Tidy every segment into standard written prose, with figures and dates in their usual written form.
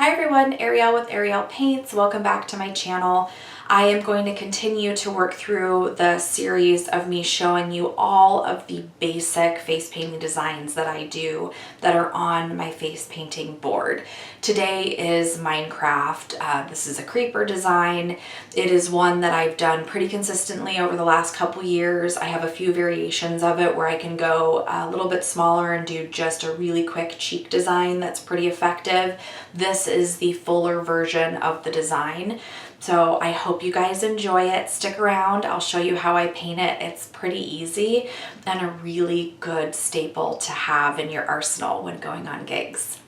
Hi everyone, Ariel with Arielpaints. Welcome back to my channel. I am going to continue to work through the series of me showing you all of the basic face painting designs that I do that are on my face painting board. Today is Minecraft. This is a creeper design. It is one that I've done pretty consistently over the last couple years. I have a few variations of it where I can go a little bit smaller and do just a really quick cheek design that's pretty effective. This is the fuller version of the design. So I hope you guys enjoy it. Stick around. I'll show you how I paint it. It's pretty easy and a really good staple to have in your arsenal when going on gigs.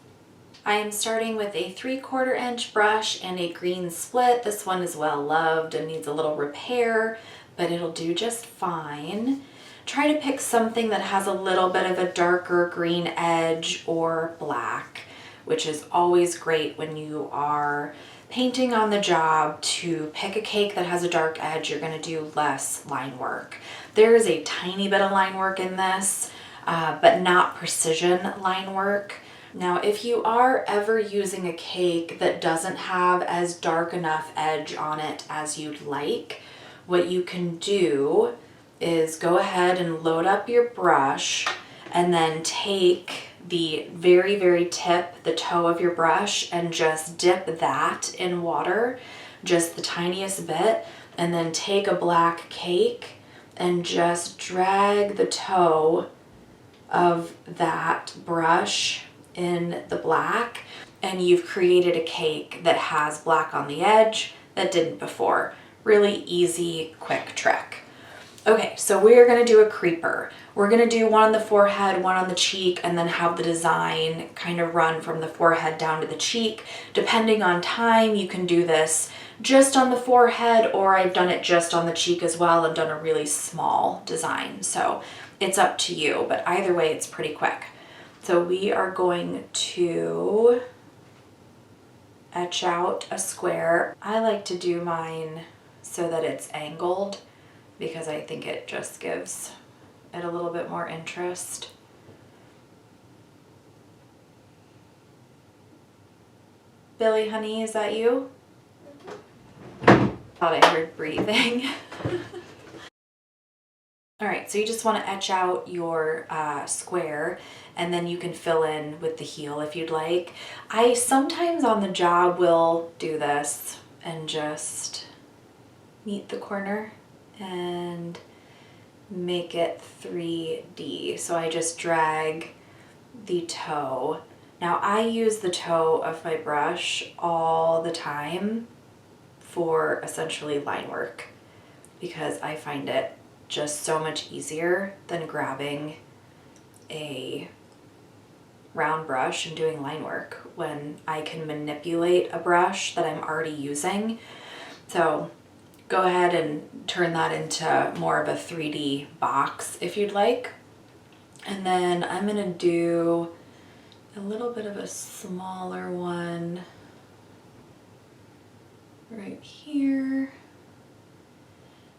I am starting with a 3/4 inch brush and a green split. This one is well loved and needs a little repair, but it'll do just fine. Try to pick something that has a little bit of a darker green edge or black, which is always great when you are painting on the job. To pick a cake that has a dark edge, you're going to do less line work. There is a tiny bit of line work in this, but not precision line work. Now, if you are ever using a cake that doesn't have as dark enough edge on it as you'd like, what you can do is go ahead and load up your brush and then take the very, very tip, the toe of your brush, and just dip that in water, just the tiniest bit, and then take a black cake and just drag the toe of that brush in the black, and you've created a cake that has black on the edge that didn't before. Really easy, quick trick. Okay, so we're gonna do a creeper. We're gonna do one on the forehead, one on the cheek, and then have the design kind of run from the forehead down to the cheek. Depending on time, you can do this just on the forehead, or I've done it just on the cheek as well and done a really small design. So it's up to you, but either way, it's pretty quick. So we are going to etch out a square. I like to do mine so that it's angled, because I think it just gives it a little bit more interest. Billy, honey, is that you? Thought I heard breathing. All right, so you just want to etch out your square, and then you can fill in with the heel if you'd like. I sometimes on the job will do this and just meet the corner and make it 3D. So I just drag the toe. Now I use the toe of my brush all the time for essentially line work, because I find it just so much easier than grabbing a round brush and doing line work when I can manipulate a brush that I'm already using. So go ahead and turn that into more of a 3D box if you'd like. And then I'm gonna do a little bit of a smaller one right here.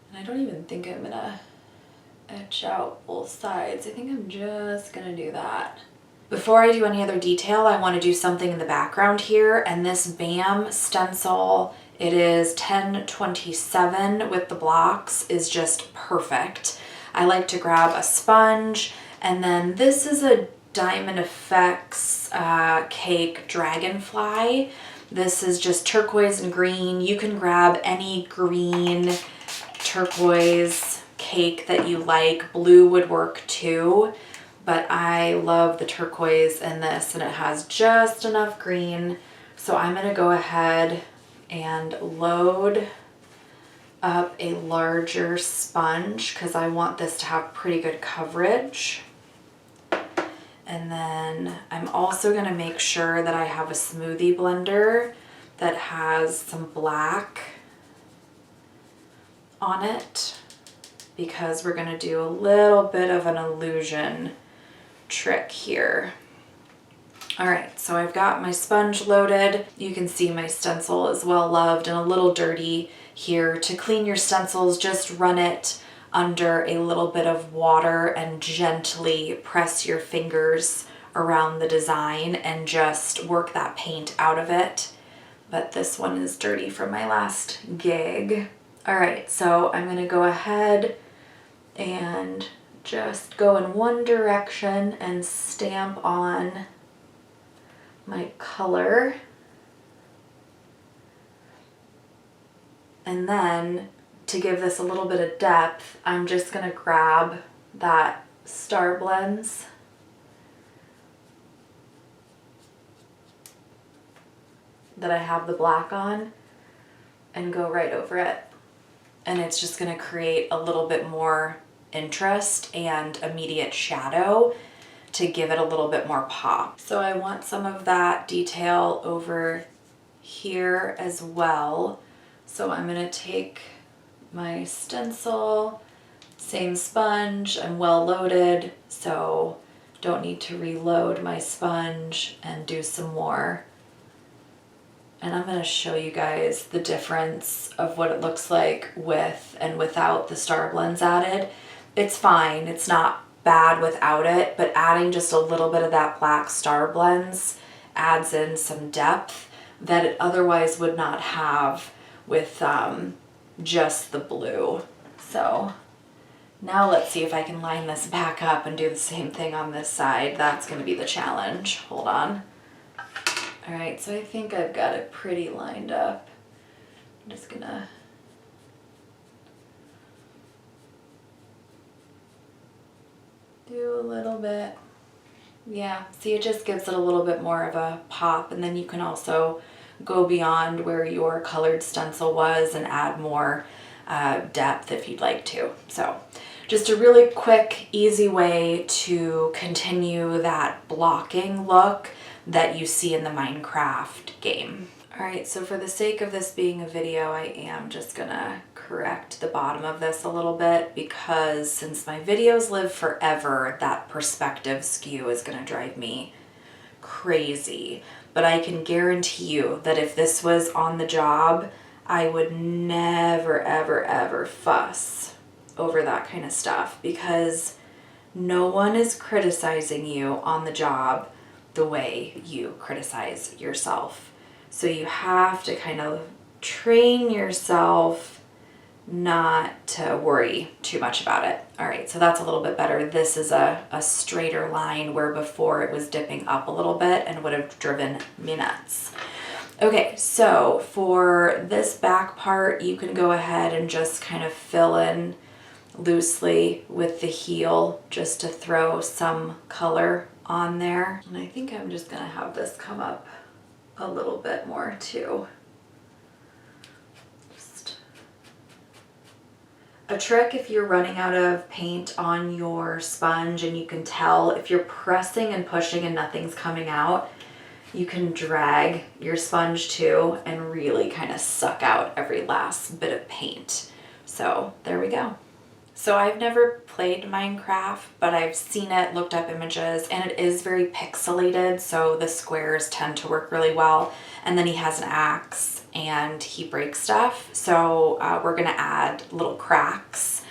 And I don't even think I'm gonna etch out both sides. I think I'm just gonna do that. Before I do any other detail, I want to do something in the background here, and this BAM stencil, it is 1027 with the blocks, is just perfect. I like to grab a sponge, and then this is a Diamond Effects cake dragonfly. This is just turquoise and green. You can grab any green turquoise cake that you like. Blue would work too, but I love the turquoise in this, and it has just enough green. So I'm gonna go ahead and load up a larger sponge because I want this to have pretty good coverage. And then I'm also gonna make sure that I have a smoothie blender that has some black on it, because we're gonna do a little bit of an illusion trick here. All right, so I've got my sponge loaded. You can see my stencil is well loved and a little dirty here. To clean your stencils, just run it under a little bit of water and gently press your fingers around the design and just work that paint out of it. But this one is dirty from my last gig. All right, so I'm gonna go ahead and just go in one direction and stamp on my color. And then to give this a little bit of depth, I'm just gonna grab that Star Blends that I have the black on and go right over it. And it's just gonna create a little bit more interest and immediate shadow to give it a little bit more pop. So I want some of that detail over here as well. So I'm gonna take my stencil, same sponge, I'm well loaded, so don't need to reload my sponge and do some more. And I'm gonna show you guys the difference of what it looks like with and without the Star Blends added. It's fine, it's not bad without it, but adding just a little bit of that black Star Blends adds in some depth that it otherwise would not have with just the blue. So now let's see if I can line this back up and do the same thing on this side. That's gonna be the challenge. Hold on. All right, so I think I've got it pretty lined up. I'm just gonna do a little bit. Yeah, see, it just gives it a little bit more of a pop, and then you can also go beyond where your colored stencil was and add more depth if you'd like to. So just a really quick, easy way to continue that blocking look that you see in the Minecraft game. All right, so for the sake of this being a video, I am just gonna correct the bottom of this a little bit, because since my videos live forever, that perspective skew is gonna drive me crazy. But I can guarantee you that if this was on the job, I would never, ever, ever fuss over that kind of stuff, because no one is criticizing you on the job the way you criticize yourself. So you have to kind of train yourself not to worry too much about it. All right, so that's a little bit better. This is a straighter line, where before it was dipping up a little bit and would have driven me nuts. Okay, so for this back part, you can go ahead and just kind of fill in loosely with the heel just to throw some color on there. And I think I'm just gonna have this come up a little bit more too. Just a trick if you're running out of paint on your sponge and you can tell if you're pressing and pushing and nothing's coming out, you can drag your sponge too and really kind of suck out every last bit of paint. So there we go. So I've never played Minecraft, but I've seen it, looked up images, and it is very pixelated, so the squares tend to work really well. And then he has an axe and he breaks stuff. So we're gonna add little cracks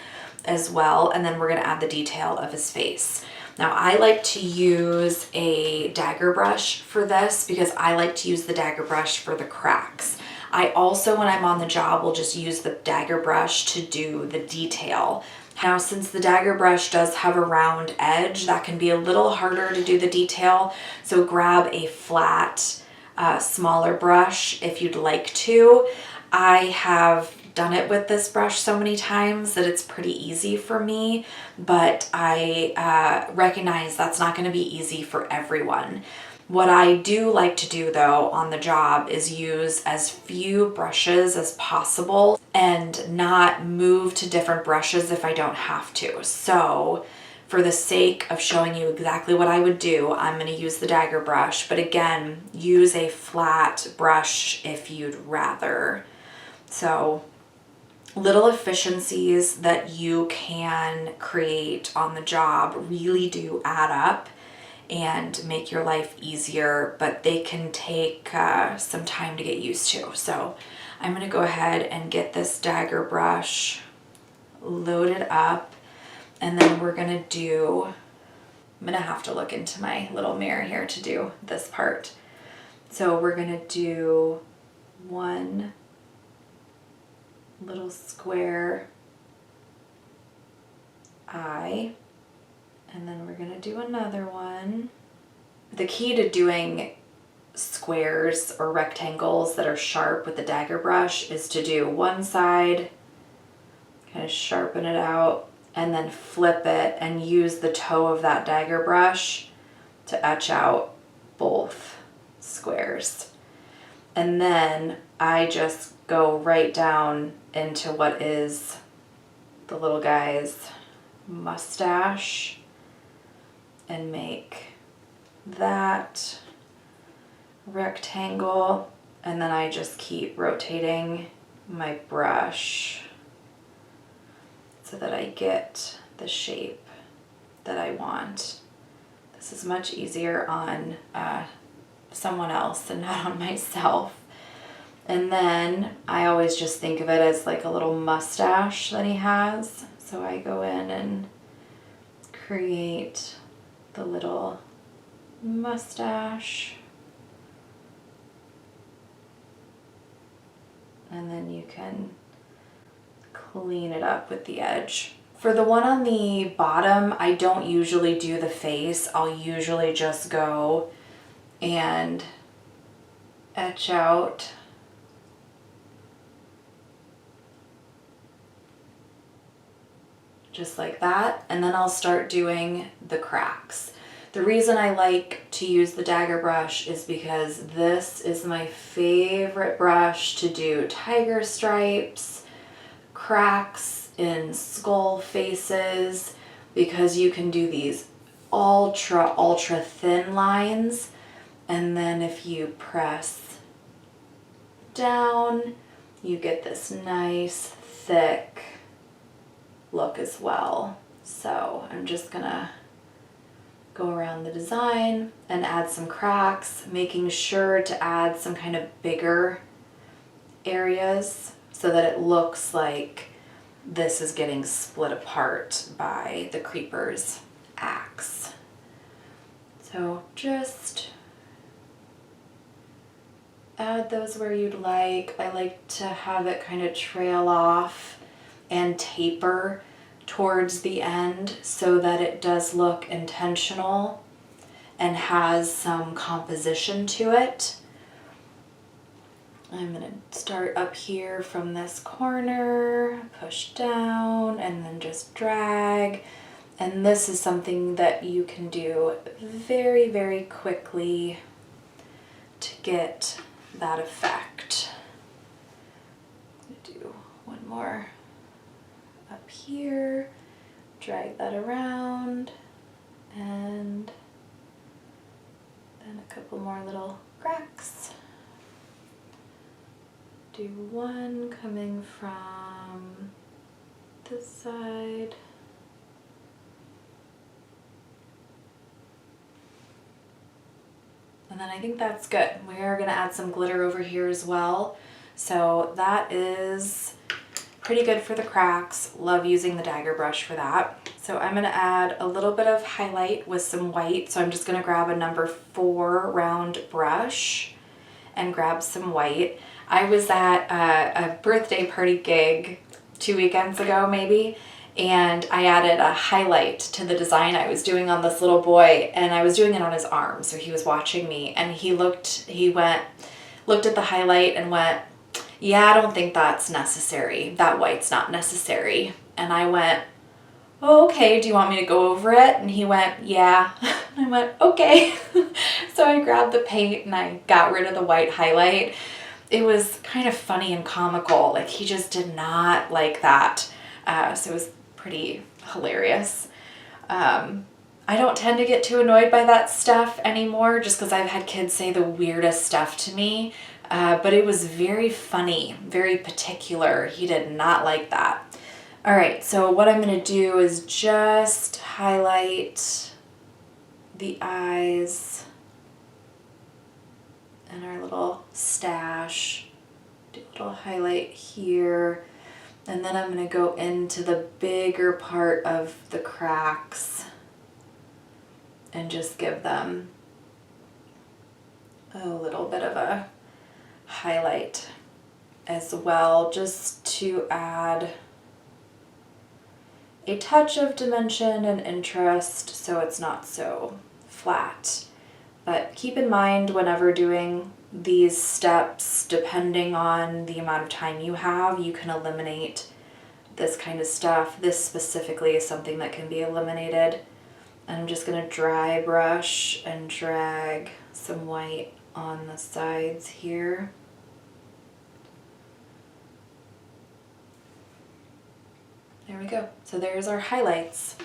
as well, and then we're gonna add the detail of his face. Now I like to use a dagger brush for this, because I like to use the dagger brush for the cracks. I also, when I'm on the job, will just use the dagger brush to do the detail. Now, since the dagger brush does have a round edge, that can be a little harder to do the detail. So grab a flat, smaller brush if you'd like to. I have done it with this brush so many times that it's pretty easy for me, but I recognize that's not going to be easy for everyone. What I do like to do though on the job is use as few brushes as possible and not move to different brushes if I don't have to. So for the sake of showing you exactly what I would do, I'm going to use the dagger brush, but again, use a flat brush if you'd rather. So little efficiencies that you can create on the job really do add up and make your life easier, but they can take some time to get used to. So I'm gonna go ahead and get this dagger brush loaded up, and then we're gonna do I'm gonna have to look into my little mirror here to do this part. So we're gonna do one little square eye, and then we're gonna do another one. The key to doing squares or rectangles that are sharp with the dagger brush is to do one side, kind of sharpen it out, and then flip it and use the toe of that dagger brush to etch out both squares. And then I just go right down into what is the little guy's mustache and make that rectangle, and then I just keep rotating my brush so that I get the shape that I want. This is much easier on someone else and not on myself. And then I always just think of it as like a little mustache that he has. So I go in and create the little mustache. And then you can clean it up with the edge. For the one on the bottom, I don't usually do the face. I'll usually just go and etch out just like that, and then I'll start doing the cracks. The reason I like to use the dagger brush is because this is my favorite brush to do tiger stripes, cracks in skull faces, because you can do these ultra thin lines, and then if you press down, you get this nice thick look as well. So I'm just gonna go around the design and add some cracks, making sure to add some kind of bigger areas so that it looks like this is getting split apart by the creeper's axe. So just add those where you'd like. I like to have it kind of trail off and taper towards the end so that it does look intentional and has some composition to it. I'm going to start up here from this corner, push down, and then just drag. And this is something that you can do very quickly to get that effect. I'm going to do one more up here, drag that around, and then a couple more little cracks. Do one coming from this side. And then I think that's good. We are going to add some glitter over here as well. So that is pretty good for the cracks. Love using the dagger brush for that. So I'm going to add a little bit of highlight with some white. So I'm just going to grab a number 4 round brush and grab some white. I was at a birthday party gig 2 weekends ago maybe, and I added a highlight to the design I was doing on this little boy, and I was doing it on his arm, so he was watching me, and he looked at the highlight and went, "Yeah, I don't think that's necessary. That white's not necessary." And I went, "Oh, okay, do you want me to go over it?" And he went, "Yeah." I went, "Okay." So I grabbed the paint and I got rid of the white highlight. It was kind of funny and comical. Like, he just did not like that. So it was pretty hilarious. I don't tend to get too annoyed by that stuff anymore, just because I've had kids say the weirdest stuff to me. But it was very funny, very particular. He did not like that. All right, so what I'm going to do is just highlight the eyes and our little stash. Do a little highlight here. And then I'm going to go into the bigger part of the cracks and just give them a little bit of a highlight as well, just to add a touch of dimension and interest so it's not so flat. But keep in mind whenever doing these steps, depending on the amount of time you have, you can eliminate this kind of stuff. This specifically is something that can be eliminated. And I'm just going to dry brush and drag some white on the sides here. There we go. So there's our highlights.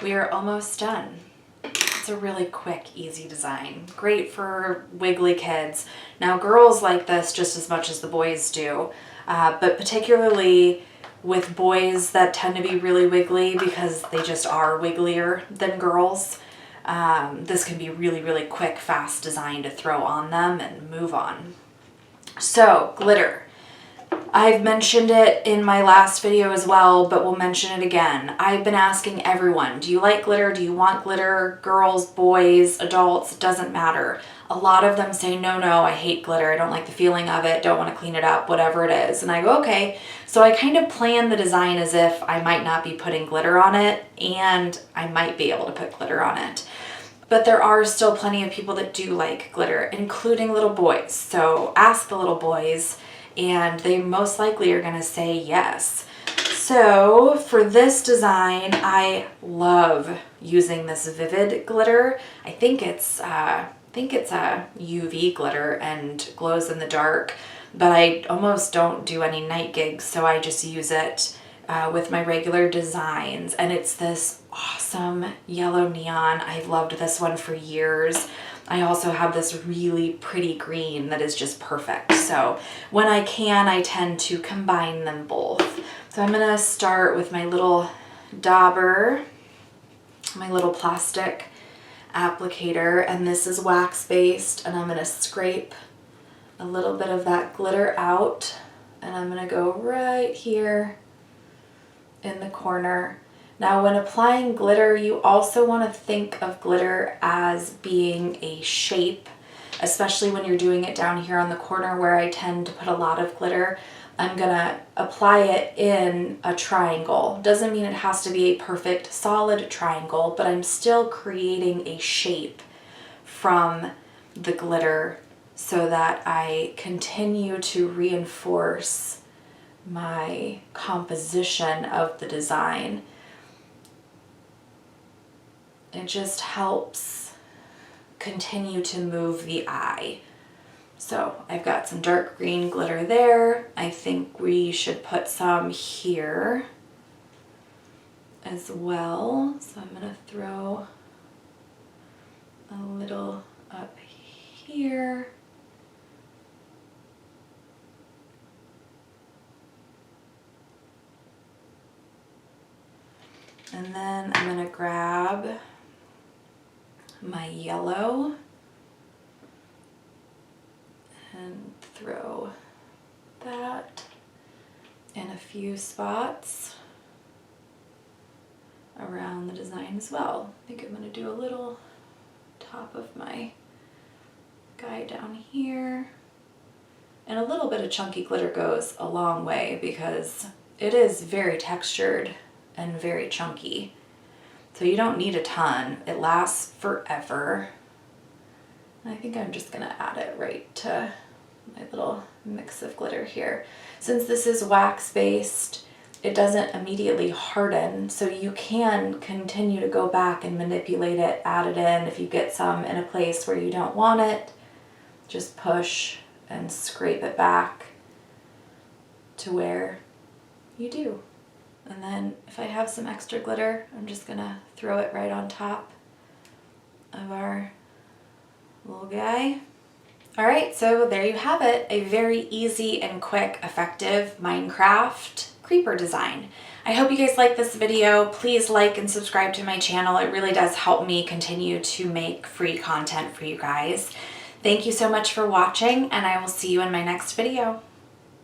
We are almost done. It's a really quick, easy design. Great for wiggly kids. Now, girls like this just as much as the boys do, but particularly with boys that tend to be really wiggly because they just are wigglier than girls. This can be really, really quick, fast design to throw on them and move on. So, glitter. I've mentioned it in my last video as well, but we'll mention it again. I've been asking everyone, do you like glitter? Do you want glitter? Girls, boys, adults, it doesn't matter. A lot of them say, no, I hate glitter. I don't like the feeling of it. Don't want to clean it up, whatever it is. And I go, okay. So I kind of plan the design as if I might not be putting glitter on it and I might be able to put glitter on it. But there are still plenty of people that do like glitter, including little boys. So ask the little boys, and they most likely are going to say yes. So for this design, I love using this vivid glitter. I think it's a UV glitter and glows in the dark, but I almost don't do any night gigs, so I just use it with my regular designs. And it's this awesome yellow neon. I've loved this one for years. I also have this really pretty green that is just perfect. So when I can, I tend to combine them both. So I'm gonna start with my little dauber, my little plastic applicator, and this is wax based, and I'm gonna scrape a little bit of that glitter out, and I'm gonna go right here in the corner. Now, when applying glitter, you also want to think of glitter as being a shape, especially when you're doing it down here on the corner where I tend to put a lot of glitter. I'm gonna apply it in a triangle. Doesn't mean it has to be a perfect solid triangle, but I'm still creating a shape from the glitter so that I continue to reinforce my composition of the design. It just helps continue to move the eye. So I've got some dark green glitter there. I think we should put some here as well. So I'm gonna throw a little up here. And then I'm gonna grab my yellow and throw that in a few spots around the design as well. I think I'm going to do a little top of my guy down here. And a little bit of chunky glitter goes a long way because it is very textured and very chunky. So you don't need a ton. It lasts forever. I think I'm just gonna add it right to my little mix of glitter here. Since this is wax based, it doesn't immediately harden, so you can continue to go back and manipulate it, add it in. If you get some in a place where you don't want it, just push and scrape it back to where you do. And then if I have some extra glitter, I'm just gonna throw it right on top of our little guy. All right, so there you have it. A very easy and quick, effective Minecraft creeper design. I hope you guys like this video. Please like and subscribe to my channel. It really does help me continue to make free content for you guys. Thank you so much for watching, and I will see you in my next video.